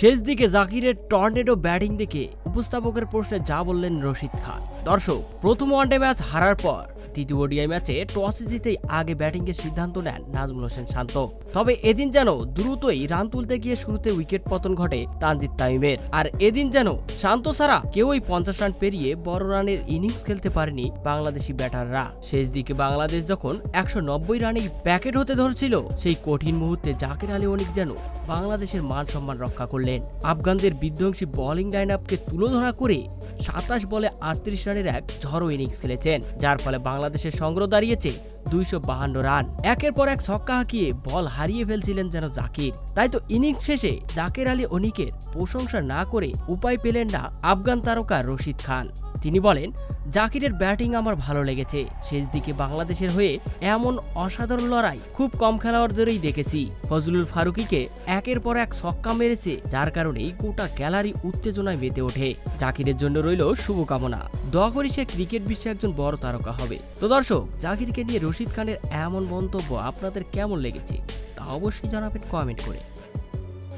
শেষ দিকে জাকিরের টর্নেডো ব্যাটিং দেখে উপস্থাপকের প্রশ্নে যা বললেন রশিদ খান। দর্শক, প্রথম ওয়ানডে ম্যাচ হারার পর দ্বিতীয় ওডিআই ম্যাচে টসে জিতেই আগে ব্যাটিংয়ের সিদ্ধান্ত নেন নাজমুল হোসেন শান্ত। তবে এদিন যেন দ্রুতই রান তুলতে গিয়ে শুরুতে উইকেট পতন ঘটে তানজিদ তামিমের। আর এদিন যেন শান্ত ছাড়া কেউই 50 রান পেরিয়ে বড় রানের ইনিংস খেলতে পারেনি বাংলাদেশি ব্যাটাররা। শেষ দিকে বাংলাদেশ যখন 190 রানেই প্যাকেট হতে ধরছিল, সেই কঠিন মুহূর্তে জাকির আলী অনিক যেন বাংলাদেশের মান সম্মান রক্ষা করলেন। আফগানদের বিধ্বংসী বোলিং লাইন আপকে তুলোধনা করে 27 বলে 38 রানের এক ঝড়ো ইনিংস খেলেছেন, যার ফলে বাংলাদেশের সংগ্রহ দাঁড়িয়েছে 252 রান। একের পর এক ছক্কা হাঁকিয়ে বল হারিয়ে ফেলছিলেন যেন জাকির। তাই তো ইনিংস শেষে জাকির আলী অনিকের প্রশংসা না করে উপায় পেলেন না আফগান তারকা রশিদ খান। তিনি বলেন, জাকিরের ব্যাটিং আমার ভালো লেগেছে। শেষ দিকে বাংলাদেশের হয়ে এমন অসাধারণ লড়াই খুব কম খেলোয়াড়দেরই দেখেছি। ফজলুল ফারুকীকে একের পর এক ছক্কা মেরেছে, যার কারণেই গোটা গ্যালারি উত্তেজনায় মেতে ওঠে। জাকিরের জন্য রইল শুভকামনা। দোয়া করি সে ক্রিকেট বিশ্বে একজন বড় তারকা হবে। তো দর্শক, জাকিরকে নিয়ে রশিদ খানের এমন মন্তব্য আপনাদের কেমন লেগেছে তা অবশ্যই জানাবেন কমেন্ট করে।